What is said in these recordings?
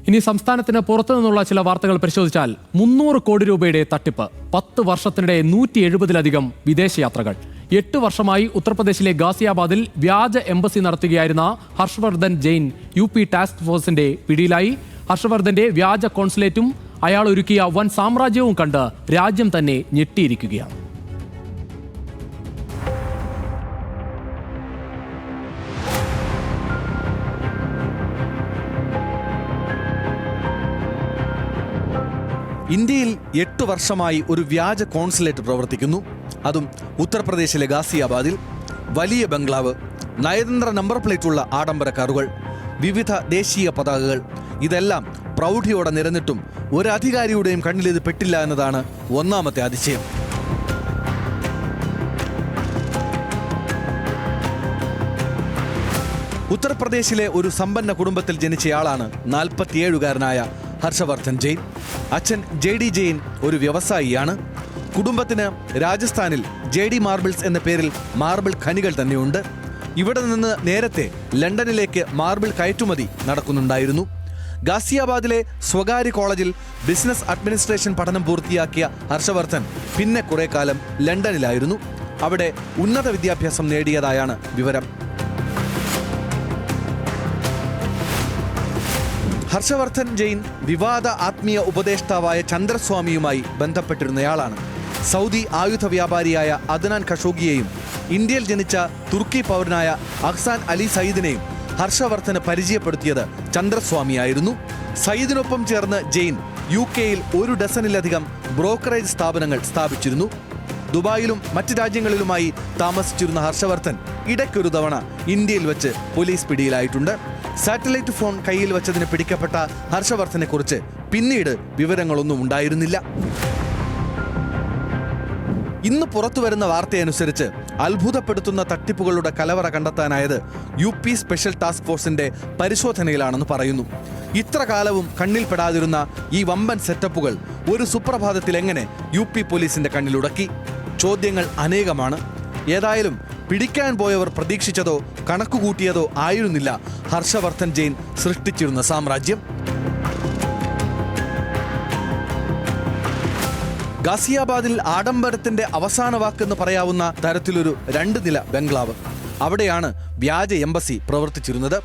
ഇനി സംസ്ഥാനത്തിന് പുറത്തു നിന്നുള്ള ചില വാർത്തകൾ പരിശോധിച്ചാൽ 300 കോടി രൂപയുടെ തട്ടിപ്പ്, 10 വർഷത്തിനിടെ 170-ലധികം വിദേശയാത്രകൾ. 8 വർഷമായി ഉത്തർപ്രദേശിലെ ഗാസിയാബാദിൽ വ്യാജ എംബസി നടത്തുകയായിരുന്ന ഹർഷവർദ്ധൻ ജെയിൻ UP ടാസ്ക് ഫോഴ്സിന്റെ പിടിയിലായി. ഹർഷവർദ്ധന്റെ വ്യാജ കോൺസുലേറ്റും അയാൾ ഒരുക്കിയ വൻ സാമ്രാജ്യവും കണ്ട് രാജ്യം തന്നെ ഞെട്ടിയിരിക്കുകയാണ്. ഇന്ത്യയിൽ 8 വർഷമായി ഒരു വ്യാജ കോൺസുലേറ്റ് പ്രവർത്തിക്കുന്നു. അതും ഉത്തർപ്രദേശിലെ ഗാസിയാബാദിൽ. വലിയ ബംഗ്ലാവ്, നയതന്ത്ര നമ്പർ പ്ലേറ്റുള്ള ആഡംബര കാറുകൾ, വിവിധ ദേശീയ പതാകകൾ, ഇതെല്ലാം പ്രൗഢിയോടെ നിരന്നിട്ടും ഒരധികാരിയുടെയും കണ്ണിലിത് പെട്ടില്ല എന്നതാണ് ഒന്നാമത്തെ അതിശയം. ഉത്തർപ്രദേശിലെ ഒരു സമ്പന്ന കുടുംബത്തിൽ ജനിച്ചയാളാണ് 47-കാരനായ ഹർഷവർദ്ധൻ ജെയിൻ. അച്ഛൻ JD ജെയിൻ ഒരു വ്യവസായിയാണ്. കുടുംബത്തിന് രാജസ്ഥാനിൽ JD മാർബിൾസ് എന്ന പേരിൽ മാർബിൾ ഖനികൾ തന്നെയുണ്ട്. ഇവിടെ നിന്ന് നേരത്തെ ലണ്ടനിലേക്ക് മാർബിൾ കയറ്റുമതി നടക്കുന്നുണ്ടായിരുന്നു. ഗാസിയാബാദിലെ സ്വകാര്യ കോളേജിൽ ബിസിനസ് അഡ്മിനിസ്ട്രേഷൻ പഠനം പൂർത്തിയാക്കിയ ഹർഷവർദ്ധൻ പിന്നെ കുറെ കാലം ലണ്ടനിലായിരുന്നു. അവിടെ ഉന്നത വിദ്യാഭ്യാസം നേടിയതായാണ് വിവരം. ഹർഷവർദ്ധൻ ജെയിൻ വിവാദ ആത്മീയ ഉപദേഷ്ടാവായ ചന്ദ്രസ്വാമിയുമായി ബന്ധപ്പെട്ടിരുന്നയാളാണ്. സൗദി ആയുധ വ്യാപാരിയായ അദ്നാൻ ഖഷോഗിയെയും ഇന്ത്യയിൽ ജനിച്ച തുർക്കി പൗരനായ അഹ്സാൻ അലി സയ്യിദിനെയും ഹർഷവർദ്ധന് പരിചയപ്പെടുത്തിയത് ചന്ദ്രസ്വാമിയായിരുന്നു. സയ്യിദിനൊപ്പം ചേർന്ന് ജെയിൻ UK-യിൽ 1 ഡസനിലധികം ബ്രോക്കറേജ് സ്ഥാപനങ്ങൾ സ്ഥാപിച്ചിരുന്നു. ദുബായിലും മറ്റ് രാജ്യങ്ങളിലുമായി താമസിച്ചിരുന്ന ഹർഷവർദ്ധൻ ഇടയ്ക്കൊരു തവണ ഇന്ത്യയിൽ വെച്ച് പോലീസ് പിടിയിലായിട്ടുണ്ട്. സാറ്റലൈറ്റ് ഫോൺ കയ്യിൽ വെച്ചതിന് പിടിക്കപ്പെട്ട ഹർഷവർദ്ധനെ കുറിച്ച് പിന്നീട് വിവരങ്ങളൊന്നും ഉണ്ടായിരുന്നില്ല. ഇന്ന് പുറത്തുവരുന്ന വാർത്തയനുസരിച്ച് അത്ഭുതപ്പെടുത്തുന്ന തട്ടിപ്പുകളുടെ കലവറ കണ്ടെത്താനായത് UP സ്പെഷ്യൽ ടാസ്ക് ഫോഴ്സിന്റെ പരിശോധനയിലാണെന്ന് പറയുന്നു. ഇത്ര കാലവും കണ്ണിൽപ്പെടാതിരുന്ന ഈ വമ്പൻ സെറ്റപ്പുകൾ ഒരു സുപ്രഭാതത്തിൽ എങ്ങനെ UP പോലീസിന്റെ കണ്ണിലുടക്കി? ചോദ്യങ്ങൾ അനേകമാണ്. ഏതായാലും പിടിക്കാൻ പോയവർ പ്രതീക്ഷിച്ചതോ കണക്കുകൂട്ടിയതോ ആയിരുന്നില്ല ഹർഷവർദ്ധൻ ജെയിൻ സൃഷ്ടിച്ചിരുന്ന സാമ്രാജ്യം. ഗാസിയാബാദിൽ ആഡംബരത്തിന്റെ അവസാന വാക്കെന്ന് പറയാവുന്ന തരത്തിലൊരു 2 നില ബംഗ്ലാവ്. അവിടെയാണ് വ്യാജ എംബസി പ്രവർത്തിച്ചിരുന്നത്.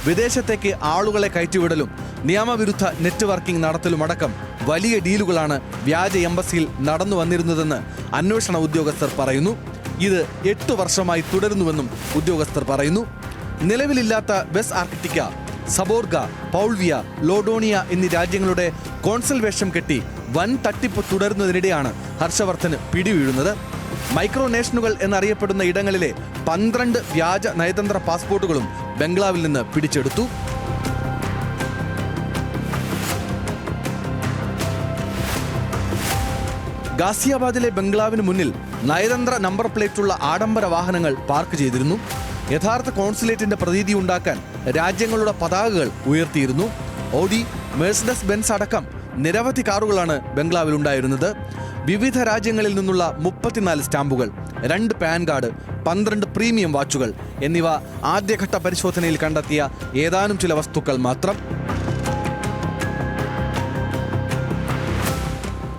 വിദേശത്തേക്ക് ആളുകളെ കയറ്റിവിടലും നിയമവിരുദ്ധ നെറ്റ്വർക്കിംഗ് നടത്തലുമടക്കം വലിയ ഡീലുകളാണ് വ്യാജ എംബസിയിൽ നടന്നു വന്നിരുന്നതെന്ന് അന്വേഷണ ഉദ്യോഗസ്ഥർ പറയുന്നു. ഇത് 8 വർഷമായി തുടരുന്നുവെന്നും ഉദ്യോഗസ്ഥർ പറയുന്നു. നിലവിലില്ലാത്ത വെസ് ആർക്കിറ്റിക്ക, സബോർഗ, പൗൾവിയ, ലോഡോണിയ എന്നീ രാജ്യങ്ങളുടെ കോൺസൽ വേഷം കെട്ടി വൻ തട്ടിപ്പ് തുടരുന്നതിനിടെയാണ് ഹർഷവർദ്ധന് പിടിവീഴുന്നത്. മൈക്രോനേഷനുകൾ എന്നറിയപ്പെടുന്ന ഇടങ്ങളിലെ 12 വ്യാജ നയതന്ത്ര പാസ്പോർട്ടുകളും ബംഗ്ലാവിൽ നിന്ന് പിടിച്ചെടുത്തു. ഗാസിയാബാദിലെ ബംഗ്ലാവിന് മുന്നിൽ നയതന്ത്ര നമ്പർ പ്ലേറ്റുള്ള ആഡംബര വാഹനങ്ങൾ പാർക്ക് ചെയ്തിരുന്നു. യഥാർത്ഥ കോൺസുലേറ്റിന്റെ പ്രതീതി ഉണ്ടാക്കാൻ രാജ്യങ്ങളുടെ പതാകകൾ ഉയർത്തിയിരുന്നു. ഓഡി, മെഴ്സിഡസ് ബെൻസ് അടക്കം നിരവധി കാറുകളാണ് ബംഗ്ലാവിൽ ഉണ്ടായിരുന്നത്. വിവിധ രാജ്യങ്ങളിൽ നിന്നുള്ള 34 സ്റ്റാമ്പുകൾ, 2 പാൻ കാർഡ്, 12 പ്രീമിയം വാച്ചുകൾ എന്നിവ ആദ്യഘട്ട പരിശോധനയിൽ കണ്ടെത്തിയ ഏതാനും ചില വസ്തുക്കൾ മാത്രം.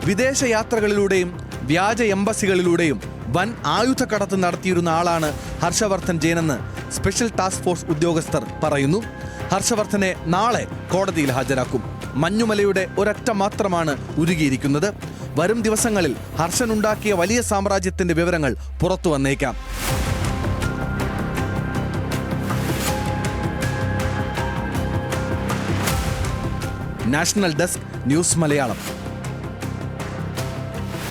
വിദേശയാത്രകളിലൂടെയും വ്യാജ എംബസികളിലൂടെയും വൻ ആയുധക്കടത്ത് നടത്തിയിരുന്ന ആളാണ് ഹർഷവർദ്ധൻ ജെയിനെന്ന് സ്പെഷ്യൽ ടാസ്ക് ഫോഴ്സ് ഉദ്യോഗസ്ഥർ പറയുന്നു. ഹർഷവർദ്ധനെ നാളെ കോടതിയിൽ ഹാജരാക്കും. മഞ്ഞുമലയുടെ ഒരൊറ്റ മാത്രമാണ് ഉരുകിയിരിക്കുന്നത്. വരും ദിവസങ്ങളിൽ ഹർഷനുണ്ടാക്കിയ വലിയ സാമ്രാജ്യത്തിന്റെ വിവരങ്ങൾ പുറത്തു വന്നേക്കാം. National desk, news Malayalam.